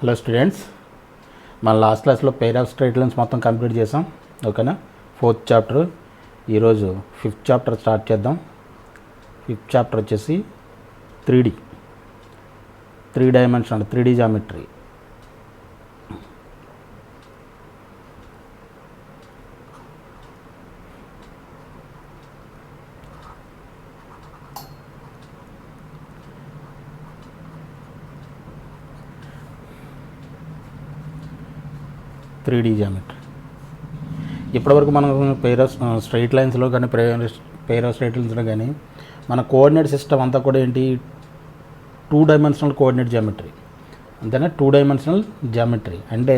Hello students, మన last క్లాస్లో pair of straight lines మొత్తం కంప్లీట్ చేసాం. ఓకేనా? 4th chapter. ఈరోజు 5th చాప్టర్ స్టార్ట్ చేద్దాం. 5th చాప్టర్ వచ్చేసి 3D, 3 డైమెన్షనల్ 3D జామెట్రీ. ఇప్పటివరకు మనం పెయిర్ ఆఫ్ స్ట్రైట్ లైన్స్లో కానీ పెయిర్ ఆఫ్ స్ట్రైట్ లైన్స్లో కానీ మన కోఆర్డినేట్ సిస్టమ్ అంతా కూడా ఏంటి, 2 డైమెన్షనల్ కోఆర్డినేట్ జామెట్రీ. అంతేనా? 2 డైమెన్షనల్ జామెట్రీ అంటే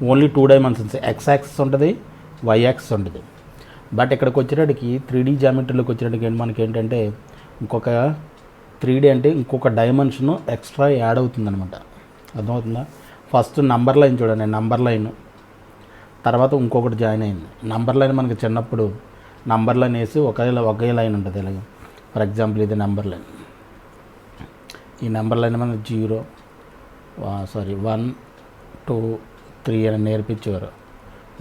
ఓన్లీ 2 డైమెన్షన్స్, ఎక్స్ యాక్సిస్ ఉంటుంది, వై యాక్సిస్ ఉంటుంది. బట్ ఇక్కడికి వచ్చేటప్పటికి 3D జామెట్రీలోకి వచ్చేటప్పటికి మనకి ఏంటంటే ఇంకొక 3D అంటే ఇంకొక డైమెన్షన్ ఎక్స్ట్రా యాడ్ అవుతుందన్నమాట. అర్థమవుతుందా? ఫస్ట్ నంబర్ లైన్ చూడండి, నంబర్ లైన్ తర్వాత ఇంకొకటి జాయిన్ అయింది. నంబర్ లైన్ మనకి చిన్నప్పుడు నంబర్ లైన్ వేసి ఒకే లైన్ ఉంటుంది. ఇలాగ ఫర్ ఎగ్జాంపుల్ ఇది నెంబర్ లైన్. ఈ నెంబర్ లైన్ మనకి 1 2 3 అని నేర్పించేవారు.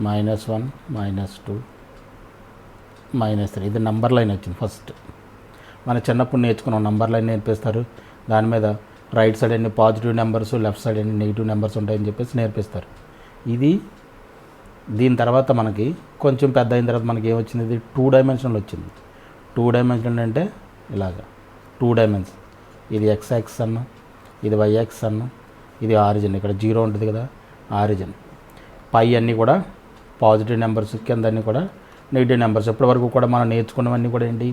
-1 -2 -3 ఇది నంబర్ లైన్ వచ్చింది. ఫస్ట్ మన చిన్నప్పుడు నేర్చుకున్నాం, నంబర్ లైన్ నేర్పిస్తారు. దాని మీద రైట్ సైడ్ ఎన్ని పాజిటివ్ నెంబర్స్, లెఫ్ట్ సైడ్ ఎన్ని నెగిటివ్ నెంబర్స్ ఉంటాయని చెప్పేసి నేర్పిస్తారు. ఇది దీని తర్వాత మనకి కొంచెం పెద్ద అయిన తర్వాత మనకి ఏమొచ్చింది, ఇది 2 డైమెన్షనల్ వచ్చింది. 2 డైమెన్షనల్ అంటే ఇలాగా 2 డైమెన్షన్. ఇది ఎక్స్ యాక్సిస్ అన్న, ఇది వై యాక్సిస్ అన్న, ఇది ఆరిజిన్. ఇక్కడ 0 ఉంటుంది కదా, ఆరిజిన్. పై అన్నీ కూడా పాజిటివ్ నెంబర్స్, కింద అన్నీ కూడా నెగిటివ్ నెంబర్స్. ఇప్పటివరకు కూడా మనం నేర్చుకున్నవన్నీ కూడా ఏంటి,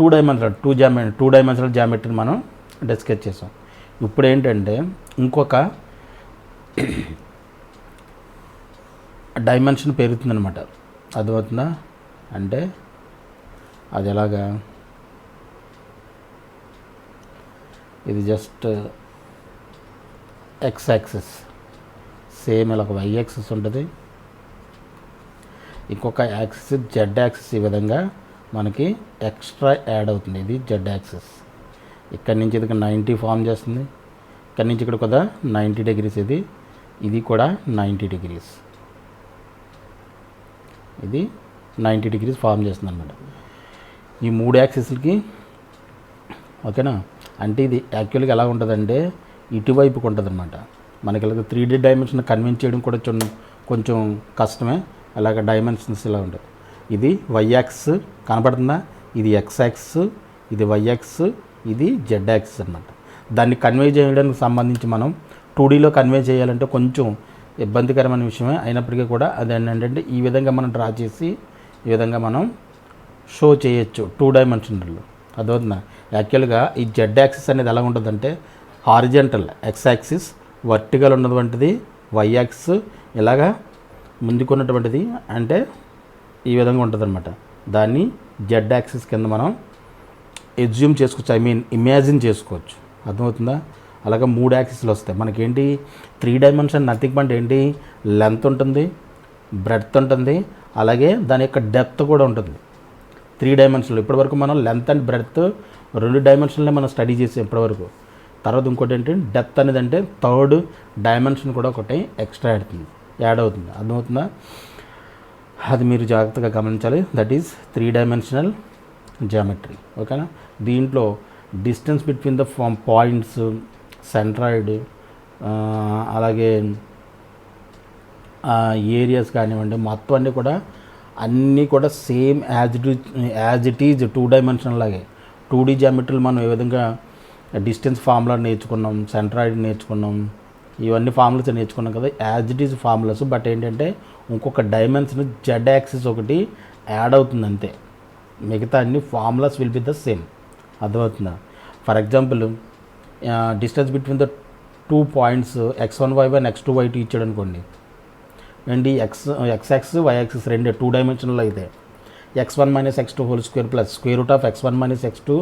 2 డైమెన్షనల్ జామెట్రీని మనం డిస్కస్ చేసాం. ఇప్పుడు ఏంటంటే ఇంకొక డైమెన్షన్ పెరుగుతుందనమాట. అర్థమవుతుందా? అంటే అది ఎలాగా, ఇది జస్ట్ ఎక్స్ యాక్సిస్, సేమ్ ఇలా ఒక వై యాక్సిస్ ఉంటుంది, ఇంకొక యాక్సిస్ జెడ్ యాక్సిస్. ఈ విధంగా మనకి ఎక్స్ట్రా యాడ్ అవుతుంది. ఇది జెడ్ యాక్సిస్. ఇక్కడి నుంచి ఇది 90 ఫామ్ చేస్తుంది, ఇక్కడి నుంచి ఇక్కడ కూడా 90 డిగ్రీస్. ఇది కూడా 90 డిగ్రీస్. ఇది 90 డిగ్రీస్ ఫామ్ చేస్తుంది అనమాట ఈ 3 యాక్సిస్లకి. ఓకేనా? అంటే ఇది యాక్చువల్గా ఎలా ఉంటుందంటే ఇటువైపుకి ఉంటుంది అనమాట. మనకి ఇలాగ 3D డైమెన్షన్ కన్విన్స్ చేయడం కూడా కొంచెం కష్టమే. అలాగ డైమెన్షన్స్ ఇలా ఉంటుంది. ఇది వై యాక్సిస్ కనపడుతుందా, ఇది ఎక్స్ యాక్సిస్, ఇది వై యాక్సిస్, ఇది జెడ్ యాక్సిస్ అనమాట. దాన్ని కన్వే చేయడానికి సంబంధించి మనం 2Dలో కన్వే చేయాలంటే కొంచెం ఇబ్బందికరమైన విషయమే. అయినప్పటికీ కూడా అది ఏంటంటే ఈ విధంగా మనం డ్రా చేసి ఈ విధంగా మనం షో చేయొచ్చు 2 డైమెన్షన్లో. అదవుతుందా? యాక్చువల్గా ఈ జెడ్ యాక్సిస్ అనేది ఎలా ఉంటుందంటే హారిజెంటల్ ఎక్స్ యాక్సిస్, వర్టికల్ ఉన్నటువంటిది వై యాక్సిస్, ఇలాగా ముందుకున్నటువంటిది అంటే ఈ విధంగా ఉంటుంది అనమాట. దాన్ని జెడ్ యాక్సిస్ కింద మనం ఎజ్యూమ్ చేసుకోవచ్చు, ఇమాజిన్ చేసుకోవచ్చు. అర్థమవుతుందా? అలాగే 3 యాక్సిస్లు వస్తాయి మనకేంటి. 3 డైమెన్షన్ నథింగ్ బట్ ఏంటి, లెంత్ ఉంటుంది, బ్రెడ్త్ ఉంటుంది, అలాగే దాని యొక్క డెప్త్ కూడా ఉంటుంది 3 డైమెన్షన్లో. ఇప్పటివరకు మనం లెంత్ అండ్ బ్రెడ్త్ 2 డైమెన్షన్లే మనం స్టడీ చేసాం ఇప్పటివరకు. తర్వాత ఇంకోటి ఏంటి, డెప్త్ అనేది అంటే 3rd డైమెన్షన్ కూడా ఒకటి ఎక్స్ట్రా యాడ్ అవుతుంది. అర్థమవుతుందా? అది మీరు జాగ్రత్తగా గమనించాలి. That is 3 dimensional geometry. ఓకేనా? దీంట్లో distance between the points, centroid, అలాగే ఏరియాస్ కానివ్వండి, మొత్తం అన్నీ కూడా same as it is 2 dimension లాగే. 2D జామెట్రీలు మనం ఏ విధంగా డిస్టెన్స్ ఫార్ములా నేర్చుకున్నాం, సెంట్రాయిడ్ నేర్చుకున్నాం, ఇవన్నీ ఫార్ములాస్ నేర్చుకున్నాం కదా, as it is formulas. But ఏంటంటే ఇంకొక డైమెన్షన్ జెడ్ యాక్సిస్ ఒకటి యాడ్ అవుతుంది అంతే. మిగతా అన్ని formulas will be the same. అర్థమవుతుందా? For example distance between the 2 points x1 y1 x2 y2 ఇచ్చాడు అనుకోండి. ఏంటి, ఎక్స్ యాక్సిస్ వై యాక్సిస్ రెండే 2 డైమెన్షన్లో అయితే x1 - x2 whole square plus square root of x1 - x2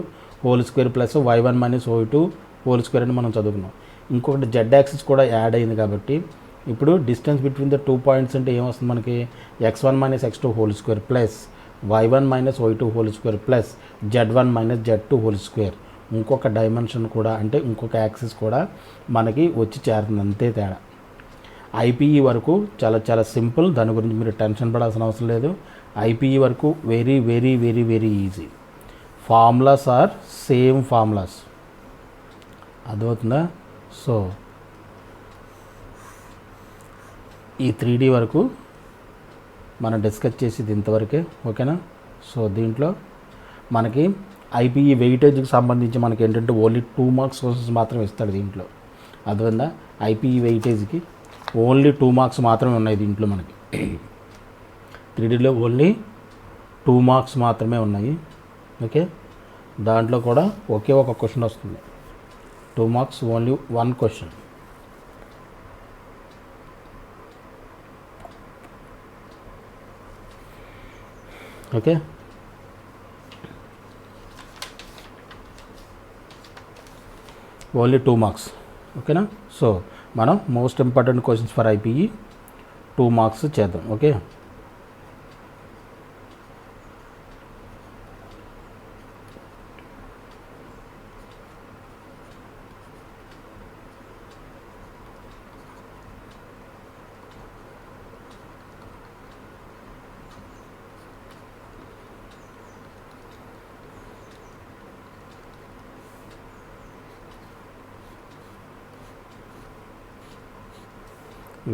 whole square plus y1 - y2 whole square అని మనం చదువుకున్నాం. ఇంకొకటి Z axis కూడా యాడ్ అయింది కాబట్టి ఇప్పుడు డిస్టెన్స్ బిట్వీన్ ద 2 పాయింట్స్ అంటే ఏమొస్తుంది మనకి, x1 - x2 whole square plus y1 - y2 whole square plus z1 - z2 whole square. ఇంకొక డైమెన్షన్ కూడా అంటే ఇంకొక యాక్సిస్ కూడా మనకి వచ్చి చేరుతుంది, అంతే తేడా. ఐపీఈ వరకు చాలా చాలా సింపుల్, దాని గురించి మీరు టెన్షన్ పడాల్సిన అవసరం లేదు. ఐపీఈ వరకు very very very very easy. Formulas are same formulas, అర్థమవుతుందా? సో ఈ 3D వరకు మనం డిస్కస్ చేసేది ఇంతవరకే, ఓకేనా? సో దీంట్లో మనకి ఐపీఈ వెయిటేజ్కి సంబంధించి మనకి ఏంటంటే ఓన్లీ 2 మార్క్స్ క్వశ్చన్స్ మాత్రం ఇస్తాడు దీంట్లో, అర్థమైందా? ఐపీఈ వెయిటేజ్కి ఓన్లీ 2 మార్క్స్ మాత్రమే ఉన్నాయి దీంట్లో మనకి. 3Dలో ఓన్లీ 2 మార్క్స్ మాత్రమే ఉన్నాయి, ఓకే? దాంట్లో కూడా ఒకే ఒక క్వశ్చన్ వస్తుంది, 2 marks, only 1 question. Okay, only 2 marks, ఓకేనా? సో మనం most important questions for IPE 2 marks చేద్దాం, okay?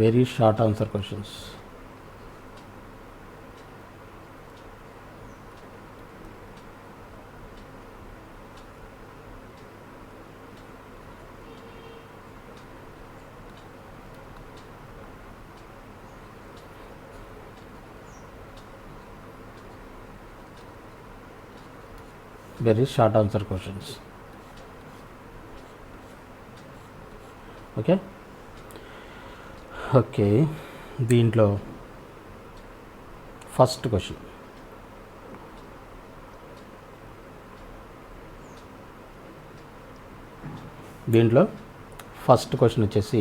Very short answer questions. Very short answer questions. Okay. Okay, దీంట్లో ఫస్ట్ క్వశ్చన్, వచ్చేసి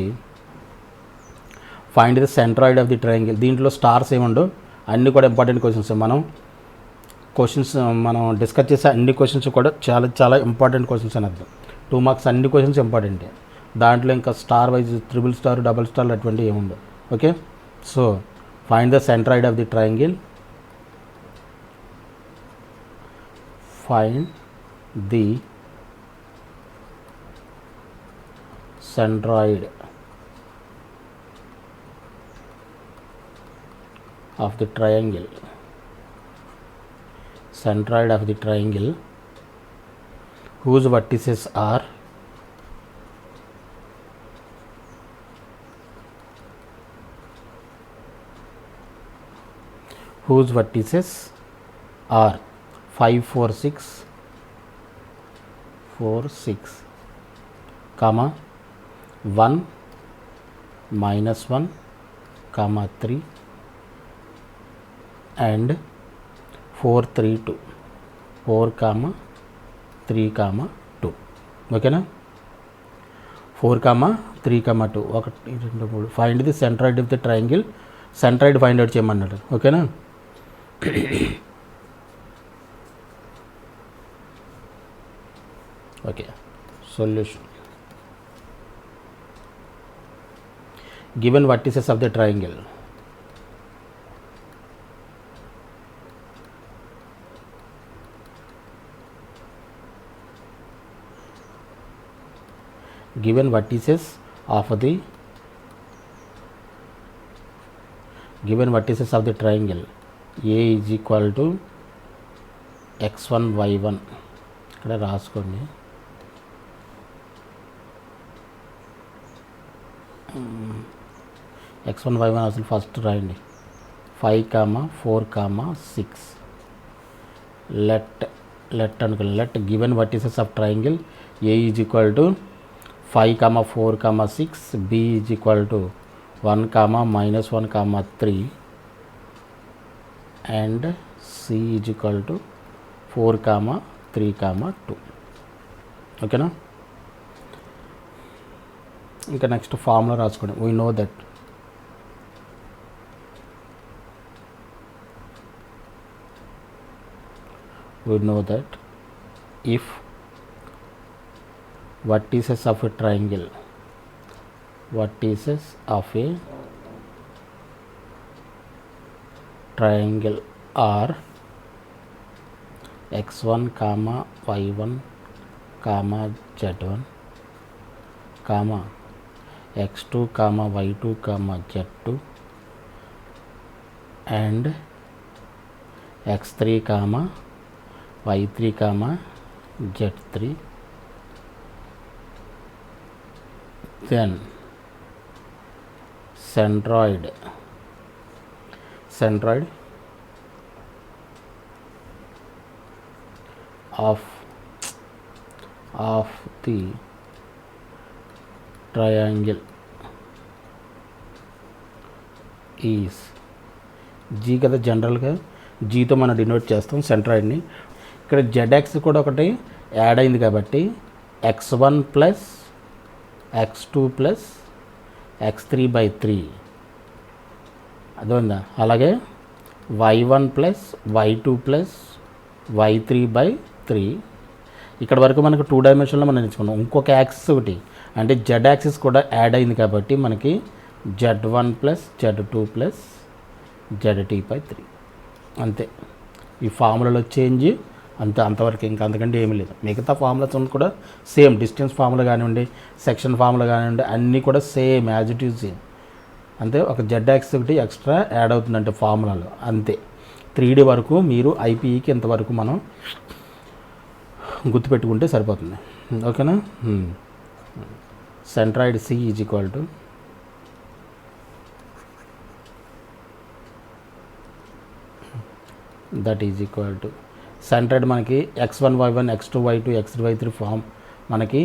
find the centroid of the triangle. దీంట్లో stars ఏముండవు, అన్నీ కూడా important questions. మనం డిస్కస్ చేసే అన్ని క్వశ్చన్స్ కూడా చాలా చాలా ఇంపార్టెంట్ క్వశ్చన్స్ అని అర్థం. 2 మార్క్స్ అన్ని క్వశ్చన్స్ ఇంపార్టెంటే, దాంట్లో ఇంకా star wise, triple star, double star అటువంటి ఏముండవు, okay? So find the centroid of the triangle. Find the centroid of the triangle. Centroid of the triangle whose vertices are whose vertices are 5 4 6 4 6 comma 1 minus 1 comma 3 and 4 3 2 4 comma 3 comma 2. ఓకేనా? 4 comma 3 comma 2 1 2 3. Find the centroid of the triangle. Centroid find out చేయమన్నాడు, ఓకేనా? Okay, solution. Given vertices of the triangle, given vertices of the triangle A is equal to x1 y1. ఇక్కడ రాసుకోండి. x1 y1 అసలు first రాయండి. 5 comma 4 comma 6. Let అనుకోండి. Let given vertices of triangle A is equal to 5 comma 4 comma 6, B is equal to 1 comma -1 comma 3 and C is equal to 4 comma 3 comma 2. ఓకేనా? ఇంకా next formula రాసుకోండి. We know that if vertices of a triangle, vertices of a triangle R x1 comma y1 comma z1 comma x2 comma y2 comma z2 and x3 comma y3 comma z3. Then centroid of the triangle is G కదా, జనరల్గా జీతో మనం denote చేస్తాం సెంట్రాయిడ్ని. ఇక్కడ ZX కూడా ఒకటి add అయింది కాబట్టి x1 plus x2 plus x3/3 అర్థమైందా. అలాగే y1 plus y2 plus y3/3. ఇక్కడ వరకు మనకు 2 డైమెన్షన్లో మనం నేర్చుకున్నాం. ఇంకొక యాక్సిస్ ఒకటి అంటే జెడ్ యాక్సిస్ కూడా యాడ్ అయింది కాబట్టి మనకి z1 plus z2 plus z3/3 అంతే. ఈ ఫార్ములాలో చేంజ్ అంతవరకు, ఇంకా అంతకంటే ఏమీ లేదు. మిగతా ఫార్ములాస్ కూడా సేమ్, డిస్టెన్స్ ఫార్ములా కానివ్వండి, సెక్షన్ ఫార్ములా కానివ్వండి, అన్నీ కూడా సేమ్ యాజ్ ఇట్ ఈజ్. అంతే, ఒక జెడ్ యాక్సిస్ ఒకటి ఎక్స్ట్రా యాడ్ అవుతుందంటే ఫార్ములాలో అంతే. 3D వరకు మీరు ఐపీఈకి ఇంతవరకు మనం గుర్తుపెట్టుకుంటే సరిపోతుంది. ఓకేనా. Centroid C is equal to that is equal to centroid మనకి x1 y1 x2 y2 x3 y3 form మనకి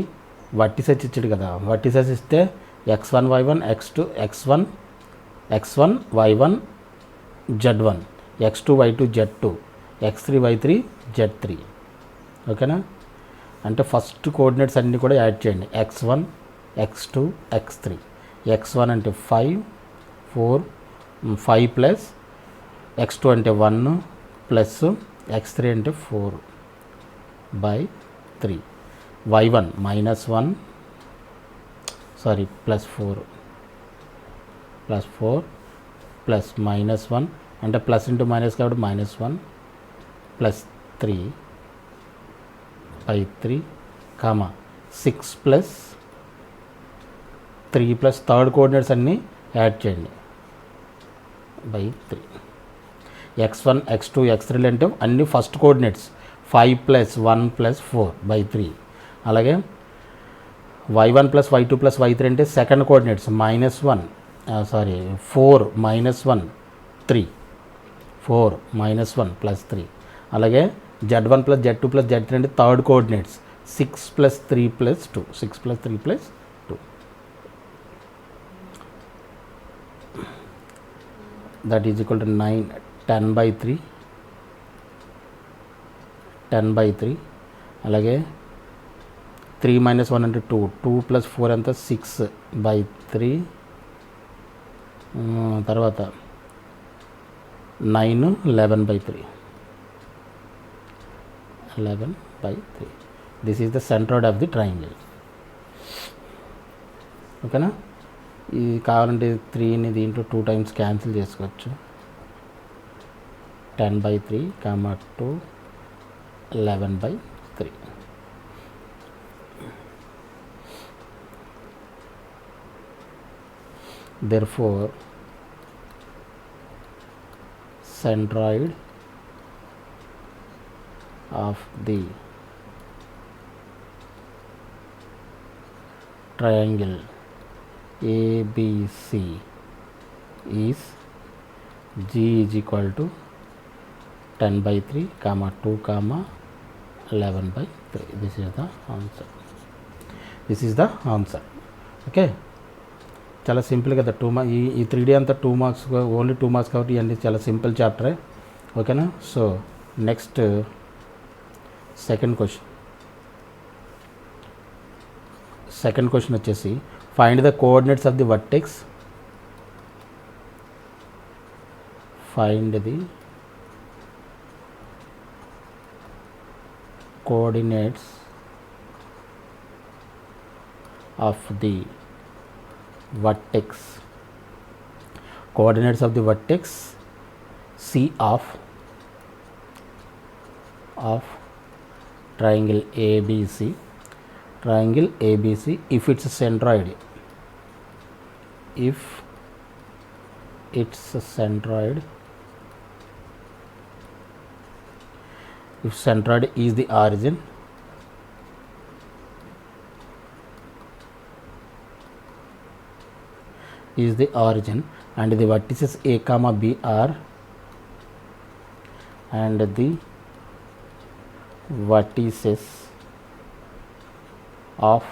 వర్టిసెస్ ఇచ్చాడు కదా. వర్టిసెస్ ఇస్తే x1 y1 x2 x1 y1 z1 x2 y2 z2 x3 y3 z3. ఓకేనా. అంటే first coordinates అన్నీ కూడా add చేయండి. x1 x2 x3. x1 అంటే 5 ప్లస్ x2 అంటే 1 ప్లస్ x3 అంటే 4/3. y1 -1 ప్లస్ 4 ప్లస్ -1 అంటే ప్లస్ ఇంటూ మైనస్ కాబట్టి -1 plus 3/3 comma 6 plus 3 plus third coordinates అన్నీ యాడ్ చేయండి /3. x1 x2 x3 అంటే అన్ని ఫస్ట్ కోఆర్డినేట్స్ 5 ప్లస్ 1 ప్లస్ 4/3. అలాగే y1 plus y2 plus y3 అంటే సెకండ్ కోఆర్డినేట్స్ -1 4 -1 3 4 -1 ప్లస్ 3. అలాగే z1 plus z2 plus z3 అంటే third coordinates 6 plus 3 plus 2 6 plus 3 plus 2. That is equal to 9 10/3. అలాగే 3 - 1 అంటే 2 plus 4 అంతా 6/3. తర్వాత 9 11/3. This is the centroid of the triangle. ఓకేనా. ఇది కావాలంటే 3ని దీంట్లో 2 టైమ్స్ క్యాన్సిల్ చేసుకోవచ్చు. 10/3 2 11/3. Therefore centroid of the triangle ABC is G is equal to 10/3, 2, 11/3. This is the answer. Okay. చాలా సింపుల్ కదా. 2 మార్క్స్ ఈ 3D అంతా 2 మార్క్స్, ఓన్లీ 2 మార్క్స్ కాబట్టి ఇవన్నీ చాలా సింపుల్ చాప్టరే. ఓకేనా. సో నెక్స్ట్ సెకండ్ క్వశ్చన్ వచ్చేసి find the coordinates of the vertex. Find the coordinates of the vertex. Coordinates of the vertex C of triangle ABC, if it's centroid, if centroid is the origin, and the vertices A comma B are, and the vertices of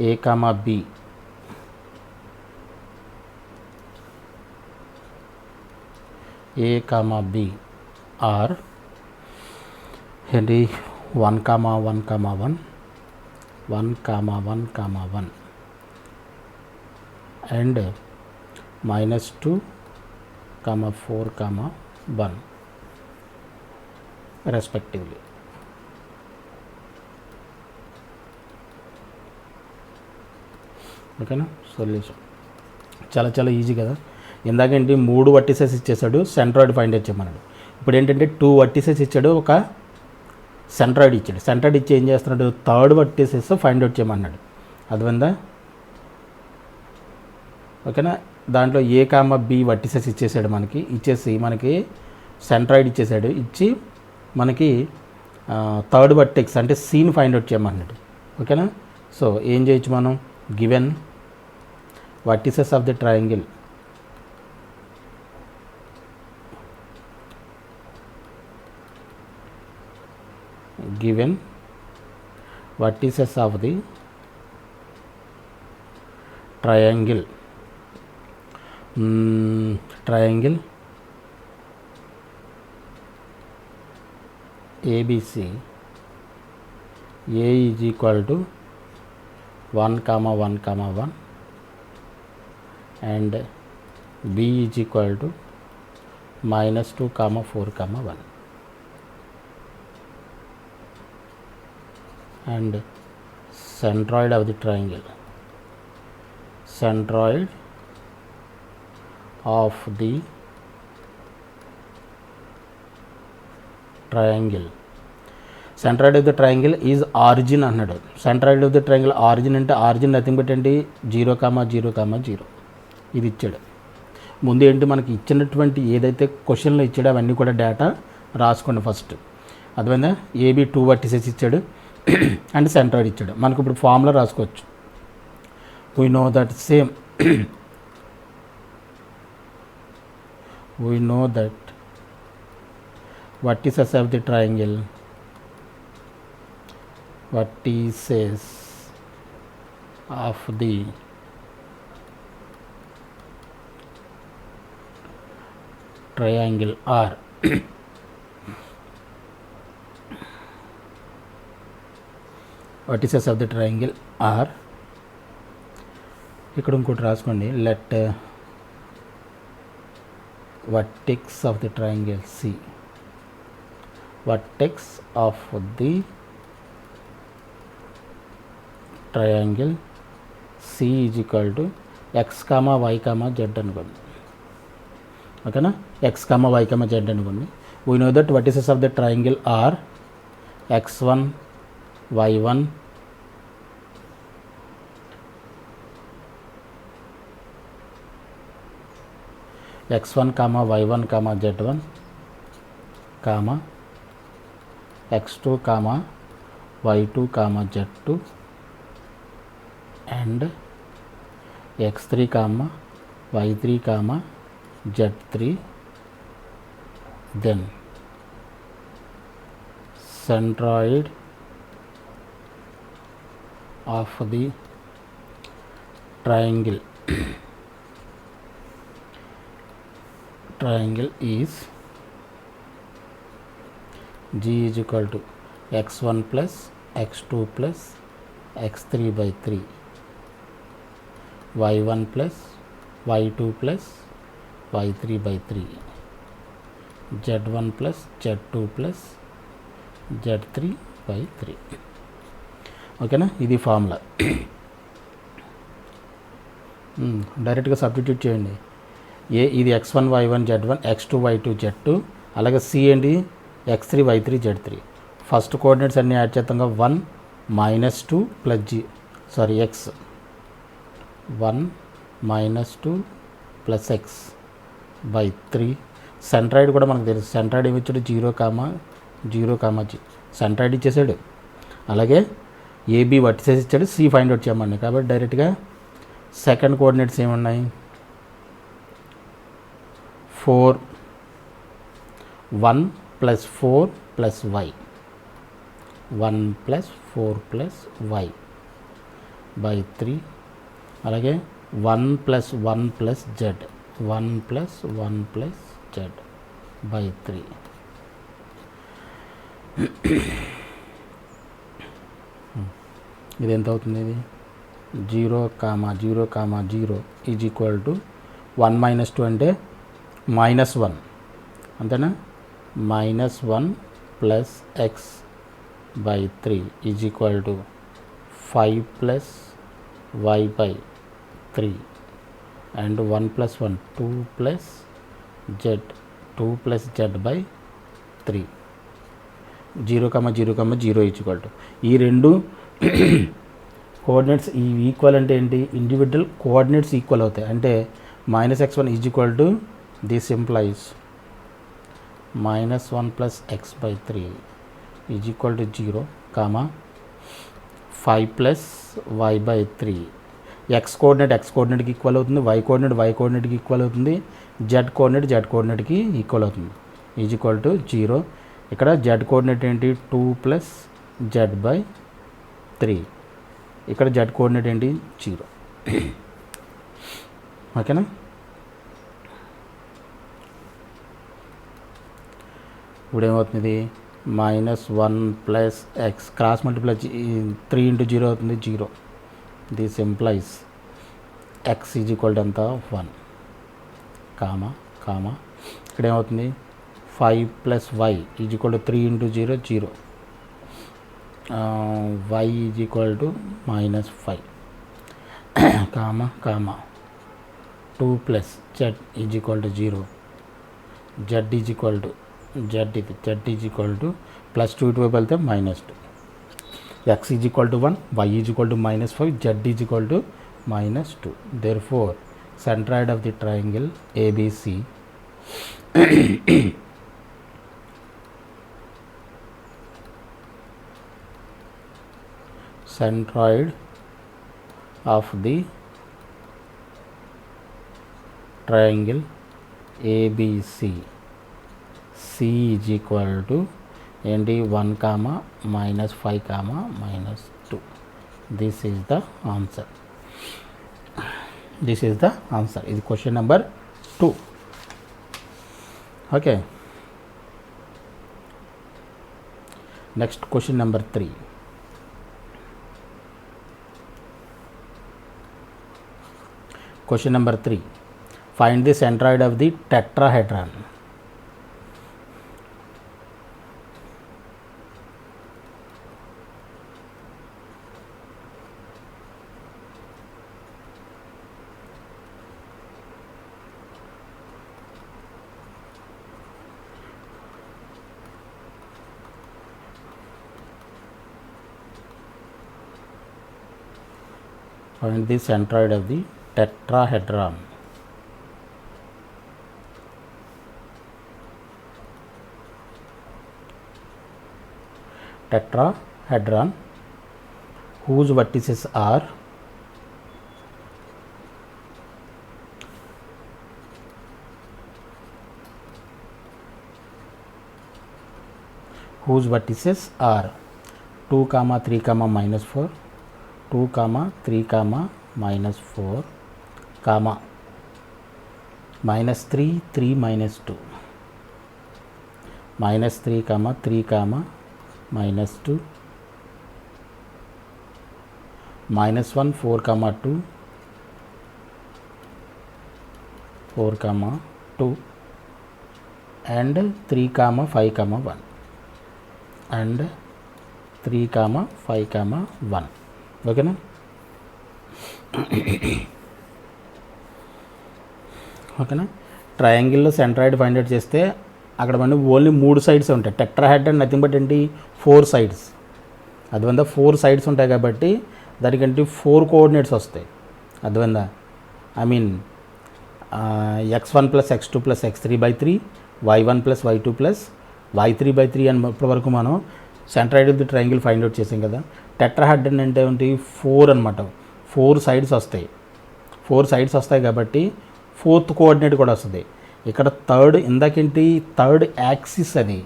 A comma B are Henry 1 comma 1 comma 1 1 comma 1 comma 1 and -2 comma 4 comma 1 respectively. ఓకేనా solution చాలా చాలా easy కదా. ఇందాకేంటి 3 vertices ఇచ్చేసాడు, centroid find out చేయమన్నాడు. ఇప్పుడు ఏంటంటే 2 vertices ఇచ్చాడు, ఒక సెంట్రాయిడ్ ఇచ్చాడు. సెంట్రాయిడ్ ఇచ్చి ఏం చేస్తున్నాడు, థర్డ్ వర్టిసెస్ ఫైండ్ అవుట్ చేయమన్నాడు. అర్థమైందా? ఓకేనా. దాంట్లో ఏ కామ బి వర్టిసెస్ ఇచ్చేసాడు మనకి, ఇచ్చేసి మనకి సెంట్రాయిడ్ ఇచ్చేసాడు, ఇచ్చి మనకి థర్డ్ వర్టెక్స్ అంటే సీని ఫైండ్ అవుట్ చేయమన్నాడు. ఓకేనా. సో ఏం చేయొచ్చు మనం, given vertices of the triangle triangle ABC, A is equal to 1 comma 1 comma 1 and B is equal to -2 comma 4 comma 1 and centroid of the triangle centroid of the is origin అన్నాడు. Centroid of the triangle origin అంటే origin nothing but ఏంటి 0 comma 0 comma 0 ఇది ఇచ్చాడు. ముందు ఏంటి మనకి ఇచ్చినటువంటి ఏదైతే క్వశ్చన్లో ఇచ్చాడో అవన్నీ కూడా డేటా రాసుకోండి ఫస్ట్. అర్థమైందా? ఏబీ 2 వర్టిసెస్ ఇచ్చాడు అండ్ సెంట్రాయిడ్ ఇచ్చాడు. మనకు ఇప్పుడు ఫార్ములా రాసుకోవచ్చు. we know that vertices of the triangle are vertices of the triangle are ఇక్కడ ఇంకోటి రాసుకోండి, let vertex of the triangle C, vertex of the triangle C is equal to x comma y comma z అనుకోండి. ఓకేనా, x comma y comma z అనుకోండి. we know that vertices of the triangle are x1 y1 x1 comma y1 comma z1 comma x2 comma y2 comma z2 and x3 comma y3 comma z3. then centroid of the triangle is G is equal to x1 plus x2 plus x3 by 3 y1 plus y2 plus y3 by 3 z1 plus z2 plus z3 by 3. ఓకేనా, ఇది formula. డైరెక్ట్గా substitute చేయండి. ఇది x1 y1 z1 x2 y2 z2, అలాగే C ఏంటి x3 y3 z3. First coordinates అన్నీ add చేస్తాం. 1 -2 plus x 1 -2 plus x by 3. Centroid కూడా మనకు తెలుసు. సెంట్రాయిడ్ ఏమి ఇచ్చాడు, 0, 0, g. సెంట్రాయిడ్ ఇచ్చేసాడు. అలాగే ఏబి వర్టిసెస్ ఇచ్చాడు, సి ఫైండ్ అవుట్ చేయమని. కాబట్టి డైరెక్ట్గా సెకండ్ కోఆర్డినేట్స్ ఏమున్నాయి, 4 1 + 4 + y 1 + 4 + y బై 3. అలాగే 1 + 1 + z 1 + 1 + z బై 3. ఇది ఎంత అవుతుంది, ఇది 0, 0, 0 ఈజ్ ఈక్వల్ టు 1 - 2 అంటే -1, అంతేనా. -1 plus x by 3 is equal to 5 + y by 3 and 1 + 1 2 + z 2 + z by 3. 0, 0, 0 is equal to ఈ రెండు కోఆర్డినేట్స్ ఈ ఈక్వల్ అంటే ఏంటి, ఇండివిజువల్ కోఆర్డినేట్స్ ఈక్వల్ అవుతాయి. అంటే -x1 is equal to this implies -1 + x by 3 is equal to 0, 5 + y by 3. x కోఆర్డినేట్కి equal అవుతుంది, y కోఆర్డినేట్కి ఈక్వల్ అవుతుంది, z కోఆర్డినేట్కి ఈక్వల్ అవుతుంది. Is equal to 0. ఇక్కడ z కోఆర్డినేట్ ఏంటి, 2 + z బై 3. ఇక్కడ z కోఆర్డినేట్ ఏంటి, 0. ఓకేనా. ఇప్పుడు ఏమవుతుంది, -1 + x క్రాస్ మల్టిప్లై 3 × 0 అవుతుంది, 0. This employees x is equal to ఎంత, 1, ఇక్కడ ఏమవుతుంది 5 + y is equal to 3 × 0 0. y is equal to -5, 2 + z is equal to 0. z is equal to +2 ఇటువైపు వెళ్తే -2. x is equal to 1, y is equal to -5, z is equal to -2. Therefore, centroid of the triangle ABC centroid of the triangle ABC, C is equal to ఏంటి 1, -5, -2. This is the answer. ఇది question number 2. Okay, next question number 3. Question number 3. Find the centroid of the tetrahedron. Find the centroid of the tetrahedron. Tetrahedron whose vertices are whose vertices are 2, 3, -4, 2, 3, -4, -3, 3, -2, -3, 3, -2, -1, 4, 2, 4, 2, and 3, 5, 1, and 3, 5, 1. ఓకేనా? ఓకేనా? ట్రయాంగిల్లో centroid find out చేస్తే అక్కడ మనకి only 3 sides ఉంటాయి. టెట్రాహెడ్ and nothing but ఏంటి 4 sides. అర్థమైందా? 4 sides ఉంటాయి కాబట్టి దానికంటే 4 కోఆర్డినేట్స్ వస్తాయి. అర్థమైందా? I mean x1 + x2 + x3/3, y1 + y2 + y3/3 అని ఇప్పటి వరకు మనం centroid of the triangle find out చేసాం కదా. టెట్రాహెడ్ అంటే ఏంటి 4 అనమాట. 4 సైడ్స్ వస్తాయి. 4 సైడ్స్ వస్తాయి కాబట్టి 4th కోఆర్డినేట్ కూడా వస్తుంది. ఇక్కడ ఇందాకేంటి థర్డ్ యాక్సిస్, అది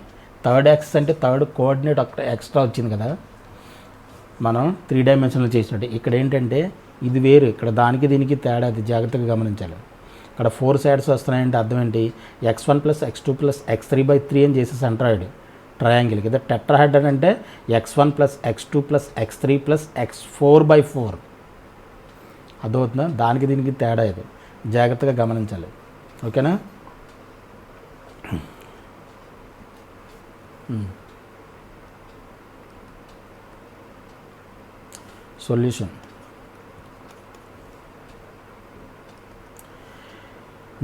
థర్డ్ యాక్సిస్ అంటే థర్డ్ కోఆర్డినేట్ అక్కడ ఎక్స్ట్రా వచ్చింది కదా మనం 3 డైమెన్షన్లో చేసినట్టు. ఇక్కడ ఏంటంటే ఇది వేరు, ఇక్కడ దానికి దీనికి తేడా, అది జాగ్రత్తగా గమనించాలి. ఇక్కడ 4 సైడ్స్ వస్తున్నాయంటే అర్థం ఏంటి x1 + x2 + x3/3 అని చేసే సెంట్రాయిడ్ ట్రయాంగిల్ కదా. టెట్రాహెడ్ అంటే x1 + x2 + x3 + x4/4. అర్థమవుతుందా? దానికి దీనికి తేడా ఇది జాగ్రత్తగా గమనించాలి. ఓకేనా? Solution.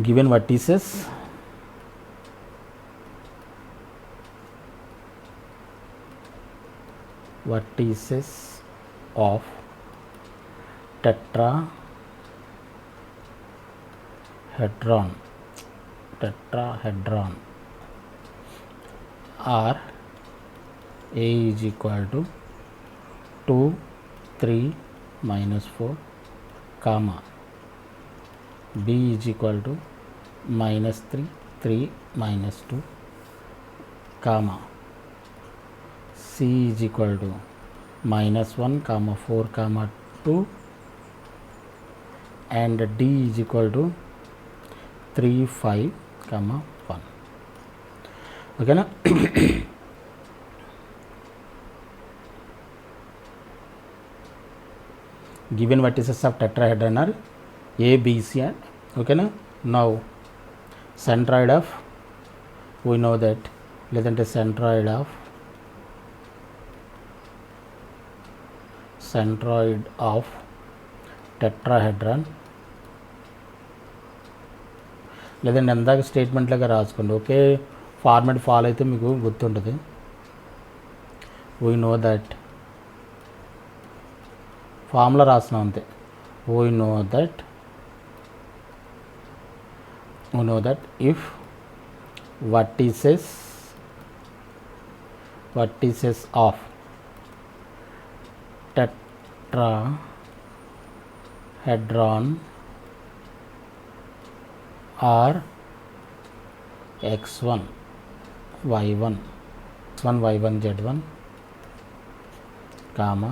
given vertices of tetrahedron are A is equal to 2, 3, -4, comma B is equal to -3, 3, -2, comma C is equal to -1, 4, 2, and D is equal to 3, 5, 1. ఓకేనా? given vertices of tetrahedron are A, B, C, and ఓకేనా? now centroid of, we know that, లేదంటే centroid of tetrahedron, లేదంటే ఎందాక statement లాగా రాసుకోండి. Okay, format follow అయితే మీకు గుర్తుంటుంది. we know that, ఫార్ములా రాస్తున్నాం అంతే. we know that if vertices of tetrahedron are x1, y1, z1, comma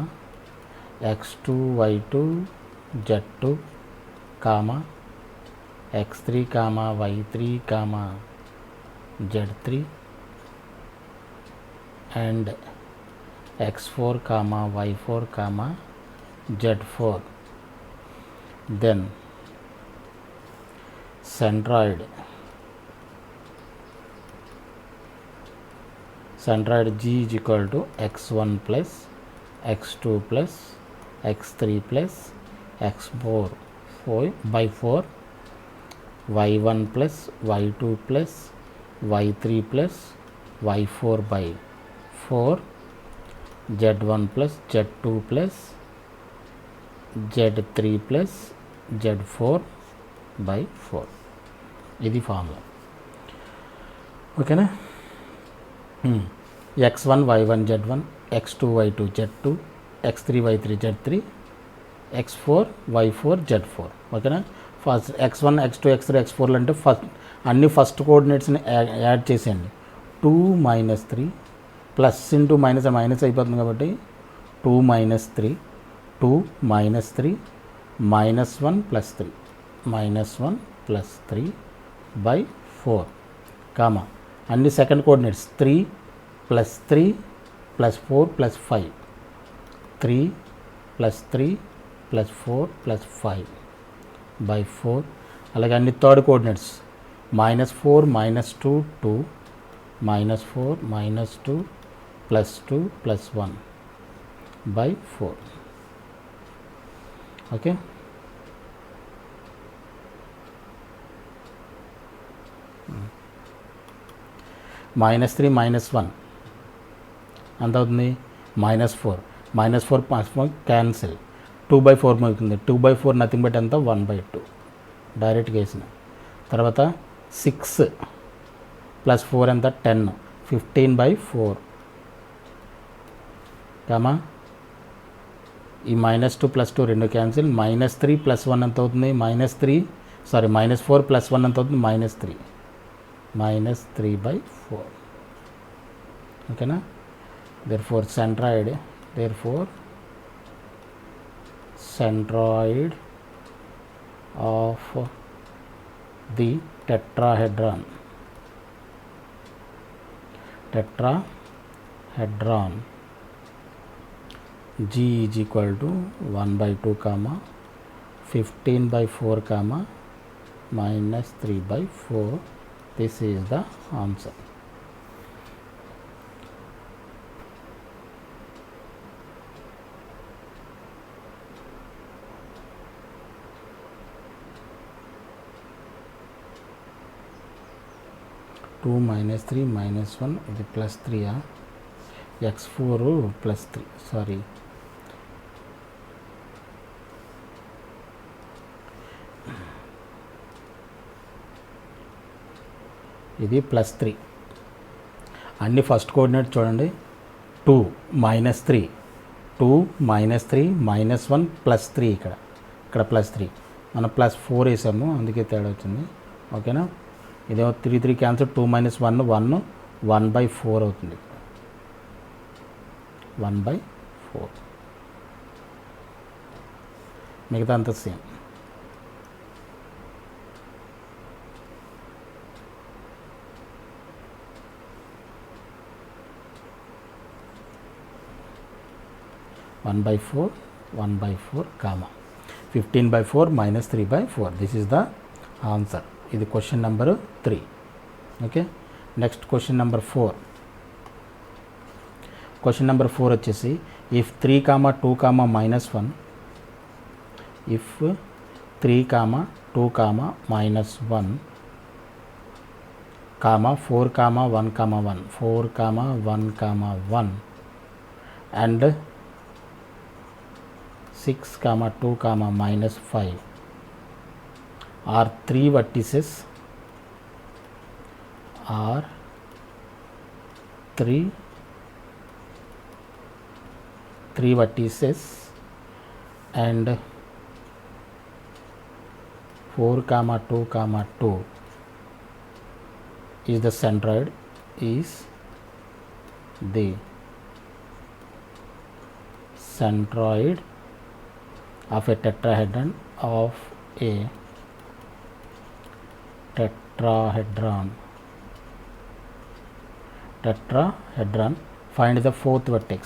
x2, y2, z2, comma x3, y3, z3, and x4, y4, z4, then centroid G is equal to x1 plus x2 plus x3 plus x4 by 4, y1 plus y2 plus y3 plus y4 by 4, z1 plus z2 plus z3 plus z4 by 4. ఇది formula. ఓకేనా? x1, y1, z1, x2, y2, z2, x3, y3, z3, x4, y4, z4. ఓకేనా? First x1, x2, x3, x4 అంటే అన్ని first కోఆర్డినేట్స్ని add చేసేయండి. 2 - 3 plus into minus అయిపోతుంది కాబట్టి 2 - 3, 2 - 3, -1 + 3, -1 + 3 by 4, comma అన్ని second coordinates 3 + 3 + 4 + 5, 3 + 3 + 4 + 5 by 4. అలాగే అన్ని థర్డ్ కోఆర్డినేట్స్ -4, -2, 2, -4, -2 + 2 + 1, by 4. ఓకే, -3 -1 ఎంత అవుతుంది? -4. -4 క్యాన్సిల్, 2/4 అవుతుంది. 2/4 నథింగ్ బట్ ఎంత? 1/2 డైరెక్ట్గా వేసిన తర్వాత 6 + 4 ఎంత? 10. 15/4 కామా ఈ -2 + 2 రెండు క్యాన్సిల్. -3 + 1 ఎంత అవుతుంది? -4 + 1 ఎంత అవుతుంది? -3. -3/4. ఓకేనా? therefore centroid of the tetrahedron G is equal to 1/2 comma 15/4 comma -3/4. This is the answer. -2 -3 -1 ఇది +3 x4 +3 సారీ ఇది +3. అన్ని ఫస్ట్ కోఆర్డినేట్ చూడండి. 2 -3 2 -3 -1 +3 ఇక్కడ +3 మనం +4 వేసాము అందుకే తేడా వచ్చింది. ఓకేనా? ఇదేమో 3 క్యాన్సర్. 2 - 1 1 1/4 అవుతుంది. 1/4 మిగతా అంతా same. (1/4) 1/4 comma 15/4 -3/4. This is the answer. ఇది question number 3. Okay, next question number 4. Question number 4 వచ్చేసి if 3, 2, -1 if 3, 2, -1 4, 1, 1 4, 1, 1 and 6, 2, -5 are 3 vertices and 4, 2, 2 is the centroid of a tetrahedron tetrahedron. Find the fourth vertex.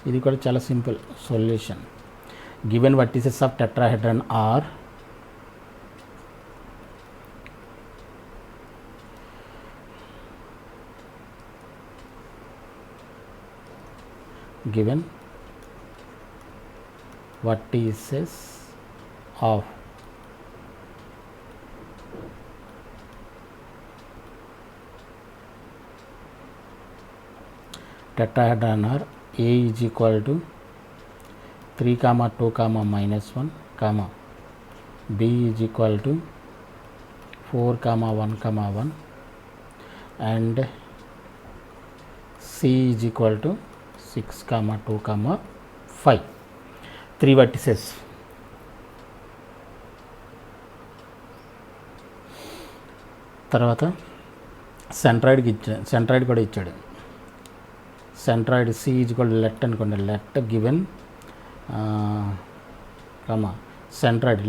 ఇది కూడా చాలా simple solution. Given vertices of tetrahedron are given vertices of tetrahedron are A is equal to 3, 2, -1 comma B is equal to 4, 1, 1 and C is equal to 6, 2, 5. 3 vertices. తర్వాత centroid కూడా ఇచ్చాడు. Centroid C is equal to let అనుకోండి. let given centroid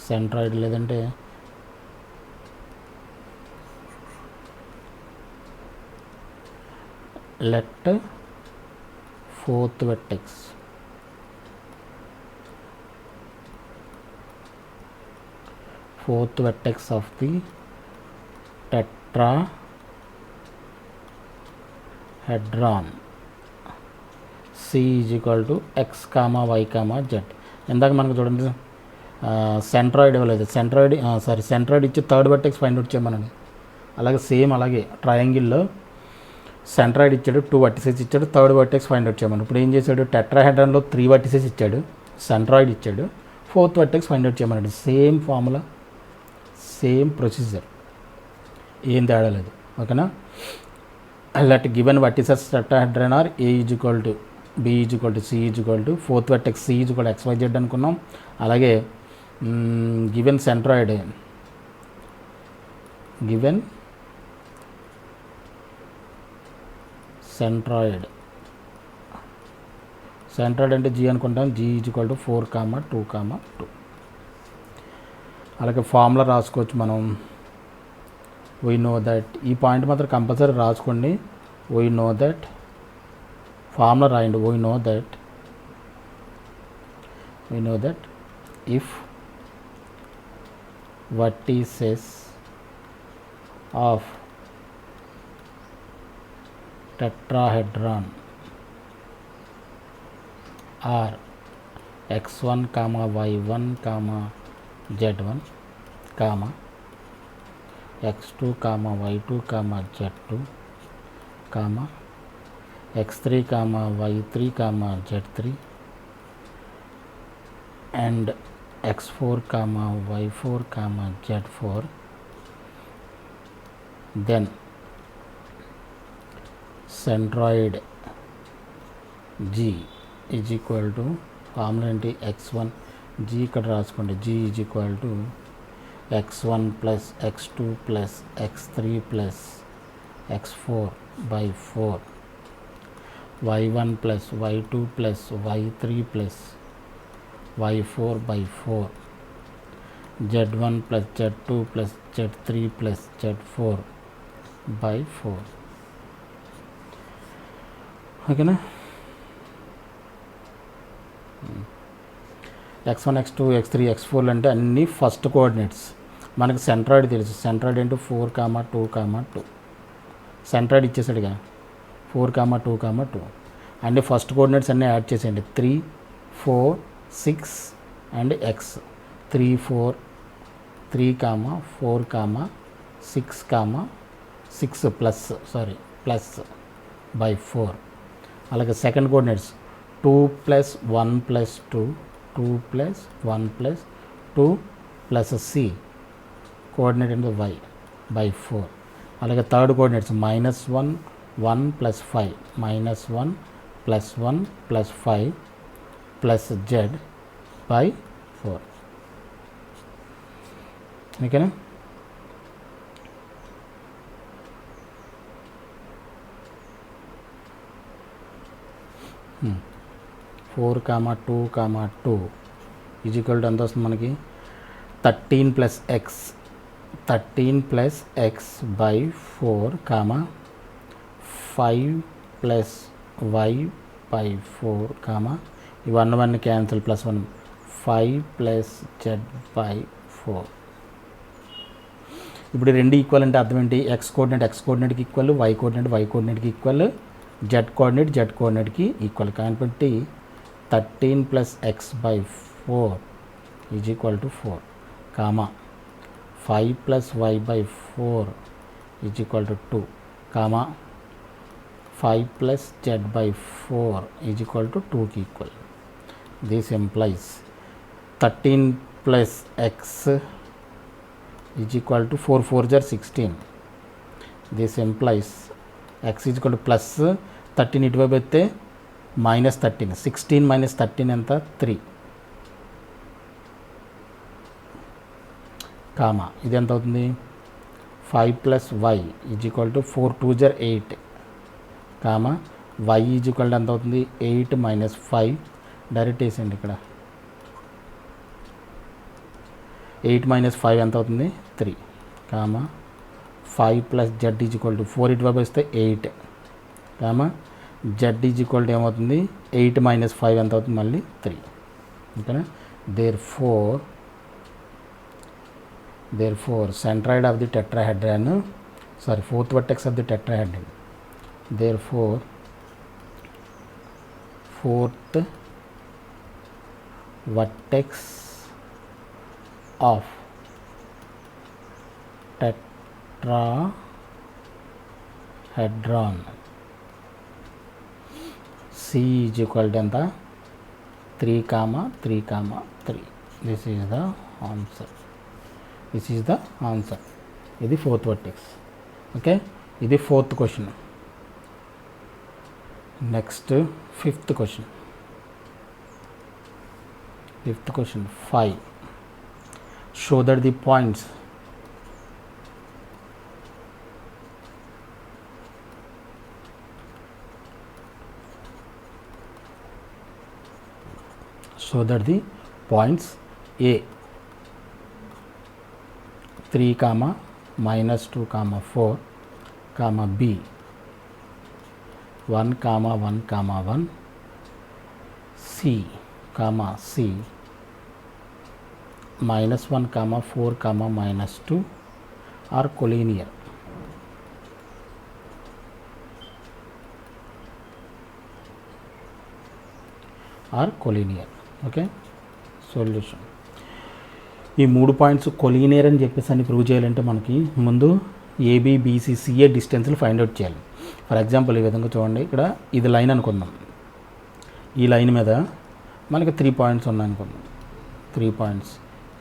centroid లేదంటే let fourth vertex fourth vertex of the tetrahedron C is equal to x comma y comma z. ఇందాక మనకు చూడండి centroid ఇవ్వలేదు, centroid ఇచ్చి థర్డ్ వర్టెక్స్ ఫైండ్ అవుట్ చేయమనండి. అలాగే same అలాగే ట్రయాంగిల్లో సెంట్రాయిడ్ ఇచ్చాడు, 2 వర్టిసెస్ ఇచ్చాడు, థర్డ్ వర్టెక్స్ ఫైండ్ అవుట్ చేయమని. ఇప్పుడు ఏం చేశాడు, టెట్రాహెడ్రాన్లో 3 వర్టిసెస్ ఇచ్చాడు, సెంట్రాయిడ్ ఇచ్చాడు, ఫోర్త్ వర్టెక్స్ ఫైండ్ అవుట్ చేయమన్నాడు. సేమ్ ఫార్ములా, సేమ్ ప్రొసీజర్, ఏం తేడా లేదు. ఓకేనా. Let given vertices tetrahedron are A is equal to B is equal to C is equal to fourth vertex C is equal XYZ అనుకున్నాం. అలాగే given centroid అంటే G అనుకుంటాం. G is equal to 4, 2, 2. అలాగే formula రాసుకోవచ్చు మనం. We know that, ఈ point మాత్రం compulsory రాసుకోండి. వీ నో దట్, ఫార్ములా రాయండి. We know that if vertices of tetrahedron are x1, y1, z1, x2, y2, z2, x3, y3, z3 and x4, y4, z4, then centroid G is equal to, formula ఏంటి, x1, G ఇక్కడ రాసుకోండి. G is equal to x1 plus x2 plus x3 plus x4 by 4, y1 plus y2 plus y3 plus y4 by 4, z1 plus z2 plus z3 plus z4 by 4. ఓకేనా. x1, x2, x3, x4 అంటే అన్నీ first coordinates. మనకి centroid తెలుసు. Centroid ఏంటో 4, 2, 2. Centroid ఇచ్చేసాడుగా 4, 2, 2. అన్ని first coordinates అన్నీ add చేసేయండి. 3, 4, 6 and x. 3, 4, 4, 6 plus by 4. అలాగే second coordinates 2 plus 1 plus 2, 2 plus 1 plus 2 plus c, coordinate అంటే y by 4. అలాగే third coordinates -1, 1 plus 5, -1 plus 1 plus 5 plus z by 4. ఓకేనా. 4, 2, 2 ఈజ్ ఈక్వల్ టు ఎంత వస్తుంది మనకి, 13 plus x by 4, 5 plus y by 4, ఈ 1 cancel, +1, 5 plus z by 4. ఇప్పుడు రెండు equal అంటే అర్థం ఏంటి, x కోఆర్డినేట్కి ఈక్వల్, y కోఆర్డినేట్కి ఈక్వల్, z కోఆర్డినేట్కి ఈక్వల్. కాబట్టి 13 plus x by 4 is equal to 4, 5 plus y by 4 is equal to 2, 5 plus z by 4 is equal to 2 కి equal. This implies 13 plus x is equal to 4, 4s are 16. This implies x is equal to plus 13 ఇటువైపు అయితే -13, 16 minus 13 ఎంత, 3, ఇది ఎంత అవుతుంది, 5 plus y is equal to 4, 2s are 8, y is equal to ఎంత అవుతుంది, 8 minus 5, direct వేసేయండి ఇక్కడ. 8 minus 5 ఎంత అవుతుంది, 3, 5 plus z is equal to 4 ఇటువైపు వస్తే 8, z ఈజ్ ఈక్వల్ టు ఏమవుతుంది, 8 minus 5 ఎంత అవుతుంది, మళ్ళీ 3. ఓకేనా. Therefore therefore centroid of the tetrahedron, sorry, fourth vertex of the tetrahedron, therefore fourth vertex of tetrahedron C is equal to ఎంత 3, 3, 3. This is the answer. This is the answer. ఇది fourth vertex. Okay, ఇది fourth question. Next fifth question. 5. Show that the points A 3, -2, 4, B 1, 1, 1, C, -1, 4, -2 are collinear. Okay, solution. ఈ 3 points collinear అని చెప్పేసి అని prove చేయాలంటే మనకి ముందు ఏబిబిసిసిఏ డిస్టెన్స్లు ఫైండ్ అవుట్ చేయాలి. ఫర్ ఎగ్జాంపుల్ ఈ విధంగా చూడండి, ఇక్కడ ఇది లైన్ అనుకుందాం. ఈ లైన్ మీద మనకి 3 పాయింట్స్ ఉన్నాయి అనుకుందాం. 3 పాయింట్స్,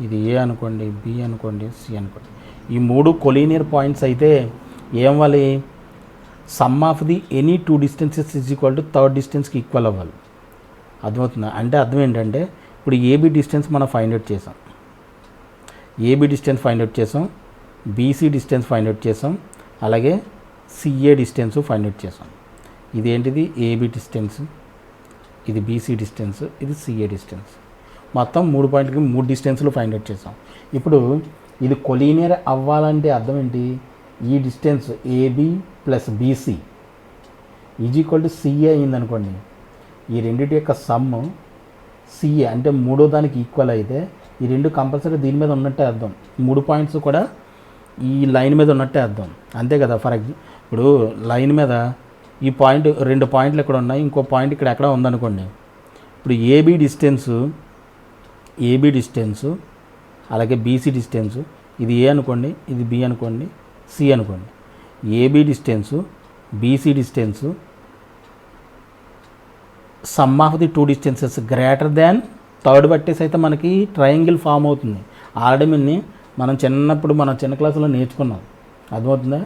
ఇది ఏ అనుకోండి, బి అనుకోండి, సి అనుకోండి. ఈ 3 కొలీనియర్ పాయింట్స్ అయితే ఏమవ్వాలి, sum of the any 2 distances is equal to third డిస్టెన్స్కి ఈక్వల్ అవ్వాలి. అర్థమవుతుందా? అంటే అర్థం ఏంటంటే ఇప్పుడు ఏబి డిస్టెన్స్ మనం ఫైండ్ అవుట్ చేసాం, ఏబి డిస్టెన్స్ ఫైండ్ అవుట్ చేసాం, బీసీ డిస్టెన్స్ ఫైండ్ అవుట్ చేసాం, అలాగే సిఏ డిస్టెన్స్ ఫైండ్ అవుట్ చేసాం. ఇది ఏంటిది, ఏబి డిస్టెన్స్, ఇది బీసీ డిస్టెన్స్, ఇది సిఏ డిస్టెన్స్. మొత్తం 3 పాయింట్లకి 3 డిస్టెన్స్లు ఫైండ్ అవుట్ చేసాం. ఇప్పుడు ఇది కొలీనియర్ అవ్వాలంటే అర్థం ఏంటి, ఈ distance AB plus BC is equal to CA అయిందనుకోండి. ఈ రెండింటి యొక్క సమ్ సిఏ అంటే మూడో దానికి ఈక్వల్ అయితే ఈ రెండు కంపల్సరీ దీని మీద ఉన్నట్టే అర్థం. 3 పాయింట్స్ కూడా ఈ లైన్ మీద ఉన్నట్టే అర్థం, అంతే కదా. ఫర్ ఎగ్జాంపుల్ ఇప్పుడు లైన్ మీద ఈ పాయింట్ 2 పాయింట్లు ఇక్కడ ఉన్నాయి, ఇంకో పాయింట్ ఇక్కడ ఎక్కడ ఉందనుకోండి. ఇప్పుడు ఏబి డిస్టెన్స్ అలాగే బీసీ డిస్టెన్స్, ఇది ఏ అనుకోండి, ఇది బి అనుకోండి, సి అనుకోండి. AB distance, BC distance, sum of the 2 distances greater than third vertex అయితే మనకి ట్రయాంగిల్ ఫామ్ అవుతుంది. ఆల్రెడీ మనం చిన్న క్లాసులో నేర్చుకున్నాం, అర్థమవుతుందా.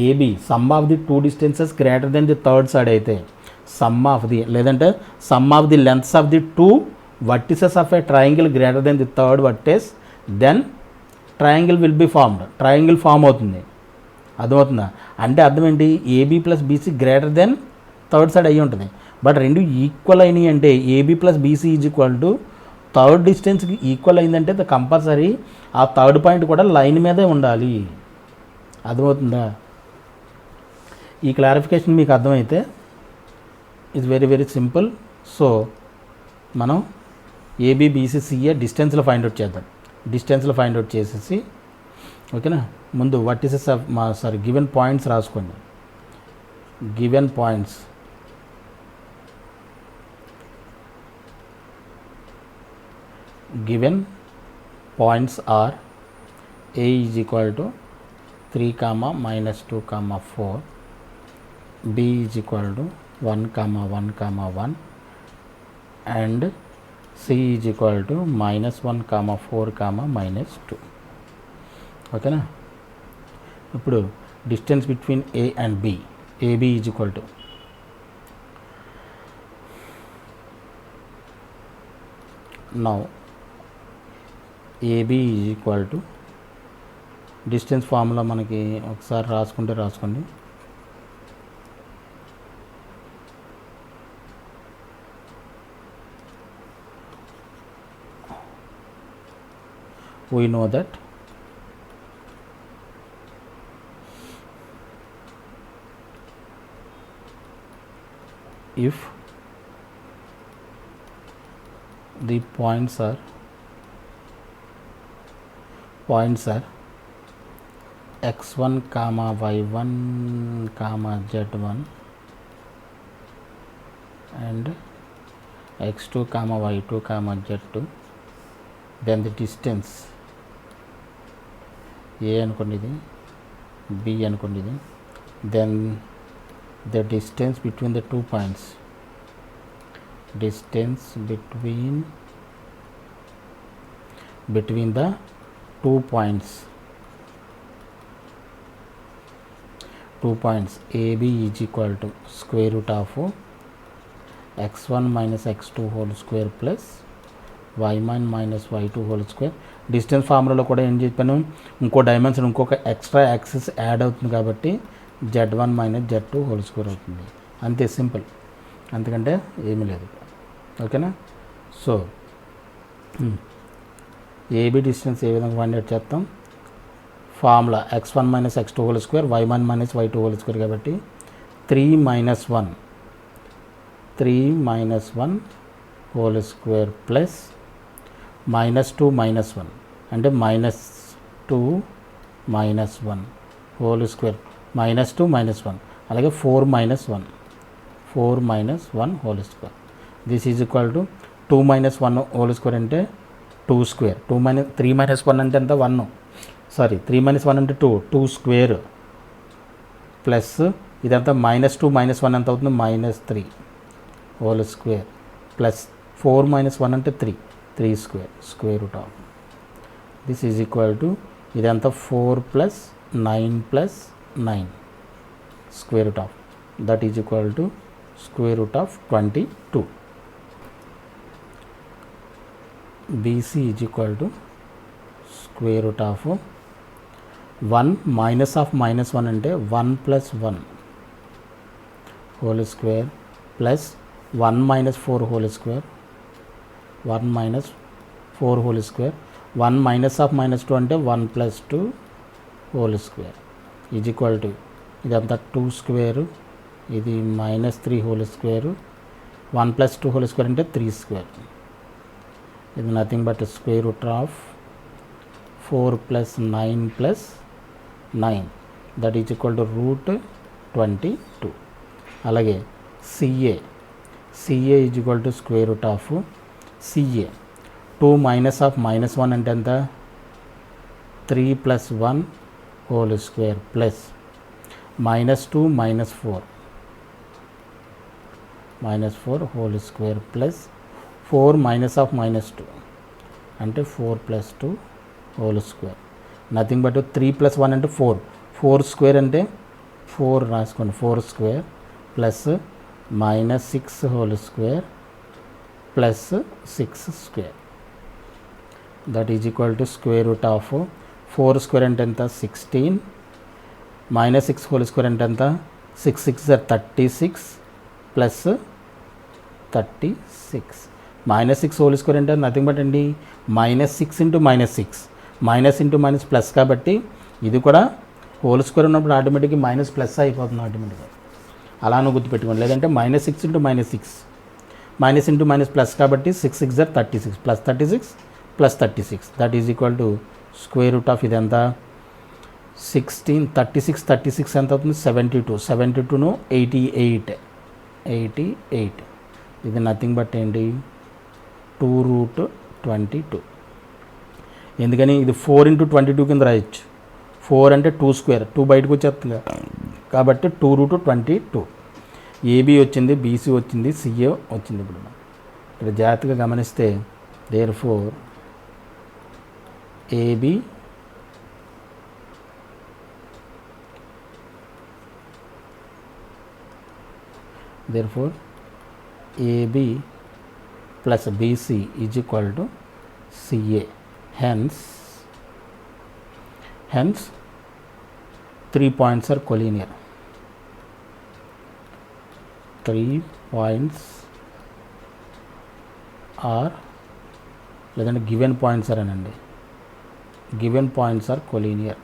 AB sum of the 2 distances greater than the third side అయితే సమ్ ఆఫ్ ది లేదంటే sum of the lengths of the 2 vertices of a triangle greater than the third vertex, then triangle will be formed, triangle form అవుతుంది. అర్థమవుతుందా. అంటే అర్థం ఏంటి, AB plus BC greater than third side అయ్యి ఉంటుంది. But రెండు equal అయినాయి అంటే AB plus BC is equal to third డిస్టెన్స్కి ఈక్వల్ అయిందంటే కంపల్సరీ ఆ థర్డ్ పాయింట్ కూడా లైన్ మీదే ఉండాలి. అర్థమవుతుందా. ఈ క్లారిఫికేషన్ మీకు అర్థమైతే it's very very simple. So మనం ఏబి బీసీ సిఏ డిస్టెన్స్లో ఫైండ్ అవుట్ చేద్దాం. డిస్టెన్స్లో ఫైండ్ అవుట్ చేసేసి ఓకేనా, ముందు వర్టిసెస్ ఆఫ్ గివెన్ పాయింట్స్ రాసుకోండి. Given points are A is equal to 3, -2, 4, B is equal to 1, 1, 1 and C is equal to -1, 4, -2. ఓకేనా. ఇప్పుడు distance between A and B, AB is equal to now AB is equal to distance formula మనకి ఒకసారి రాసుకోండి. we know that if the points are x1 comma y1 comma z1 and x2 comma y2 comma z2. Then the distance a అనుకోండి, ఇది b అనుకోండి, ఇది. Then the distance between the 2 points, distance between the 2 points AB is equal to square root of x1 minus x2 whole square plus y1 minus y2 whole square. Distance ఫార్ములాలో కూడా ఏం చెప్పాను, ఇంకో dimension, ఇంకొక extra axis add అవుతుంది కాబట్టి z1 minus z2 whole square అవుతుంది. అంతే, సింపుల్, అంతకంటే ఏమీ లేదు. ఓకేనా? సో ఏబీ డిస్టెన్స్ ఏ విధంగా ఫైండ్ అవుట్ చేస్తాం, formula x1 minus x2 whole square y1 minus y2 whole square కాబట్టి 3 minus 1 whole square plus -2 minus 1 అంటే -2 మైనస్ 1 హోల్ స్క్వేర్, -2 మైనస్ 1, అలాగే 4 minus 1 whole square. This is equal to 2 minus 1 whole square అంటే 2 square, 3 minus 1 అంటే ఎంత 1, sorry 3 minus 1 అంటే 2 square plus ఇదంతా -2 minus 1 ఎంత అవుతుంది -3 హోల్ స్క్వేర్ ప్లస్ 4 మైనస్ 1 అంటే 3 square, square root of this is equal to ఇదంతా 4 plus 9 plus 9 square root of that is equal to square root of 22. BC is equal to square root of 1 minus of minus 1 అంటే 1 plus 1 whole square plus 1 minus 4 whole square, 1 minus 4 whole square, 1 minus of minus 2 అంటే 1 plus 2 whole square is equal to ఇదంతా 2 square, ఇది -3 whole square, 1 plus 2 whole square అంటే 3 square. ఇది nothing but square root of 4 plus 9 plus 9 that is equal to root 22. అలాగే CA is equal to square root of CA 2 minus of -1 అంటే ఎంత 3 plus 1 whole square plus -2 minus 4 whole square plus 4 minus of -2 అంటే 4 plus 2 whole square, nothing but 3 plus 1 అంటే 4 square అంటే 4 రాసుకోండి, 4 square plus -6 whole square plus 6 square that is equal to square root of 4 square అంటే ఎంత 16 -6 whole square అంటే ఎంత 6 6 36 plus 36 -6 whole square అంటే nothing but అండి -6 into -6, minus into minus plus కాబట్టి ఇది కూడా హోల్ స్క్వేర్ ఉన్నప్పుడు ఆటోమేటిక్గా మైనస్ ప్లస్ అయిపోతుంది ఆటోమేటిక్గా, అలానే గుర్తుపెట్టుకోండి. లేదంటే -6 into -6, minus into minus plus కాబట్టి 6 6 36 plus 36 plus 36 that is equal to square root of ఇదంతా 16 36 ఎంత అవుతుంది 72ను 88 ఇది నథింగ్ బట్ ఏంటి 2√22. ఎందుకని ఇది 4 ఇంటూ 22 కింద రాయొచ్చు, 4 అంటే 2 స్క్వేర్, 2 బయటకు వచ్చేస్తుంది కాబట్టి 2√22. ఏబీ వచ్చింది, బీసీ వచ్చింది, సిఏ వచ్చింది. ఇప్పుడు ఇక్కడ జాగ్రత్తగా గమనిస్తే therefore AB therefore AB plus BC is equal to CA. Hence 3 points are collinear. 3 points are లేదంటే గివెన్ పాయింట్స్ ఆర్ అనండి, given points are collinear.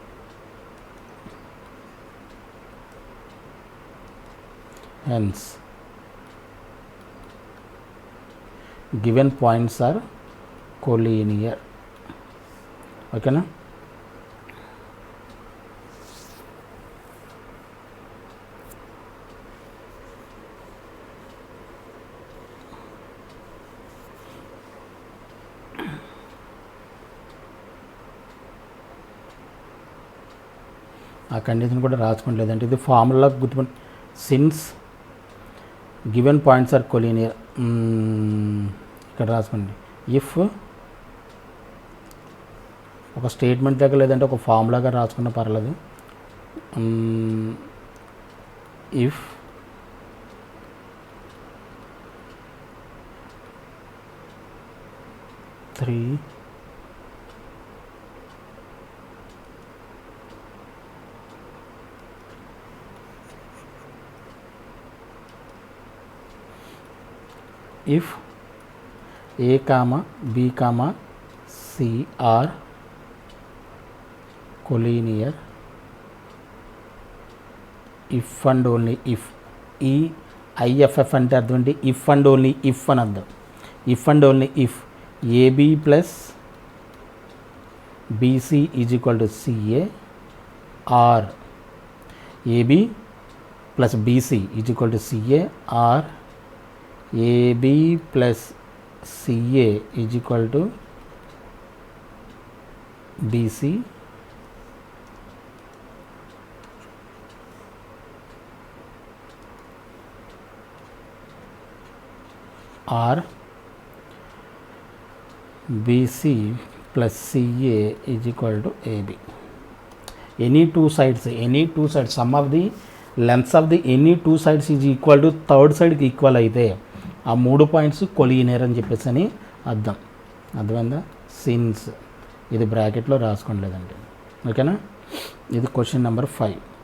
Hence given points are collinear. ఓకేనా? ఆ కండిషన్ కూడా రాసుకోవట్లేదంటే ఇది ఫార్ములా గుర్తుపడి since given points are collinear ఇక్కడ రాసుకోండి ఇఫ్ ఒక స్టేట్మెంట్ దగ్గర లేదంటే ఒక ఫార్ములాగా రాసుకున్నా పర్లేదు if three if a comma b comma c are collinear if and only if ఈ IFF అంటే అర్థం ఏంటి ఇఫ్ అండ్ ఓన్లీ ఇఫ్ అని అర్థం if and only if AB plus BC is equal to CA or AB plus BC is equal to CA or AB plus CA is equal to BC or BC plus CA is equal to AB. Any two sides, sum of the lengths of the any two sides is equal to third side కి equal అయితే ఆ 3 points collinear అని చెప్పేసి అని అర్థమైందా since ఇది బ్రాకెట్లో రాసుకోండి లేదండి ఓకేనా ఇది క్వశ్చన్ నెంబర్ 5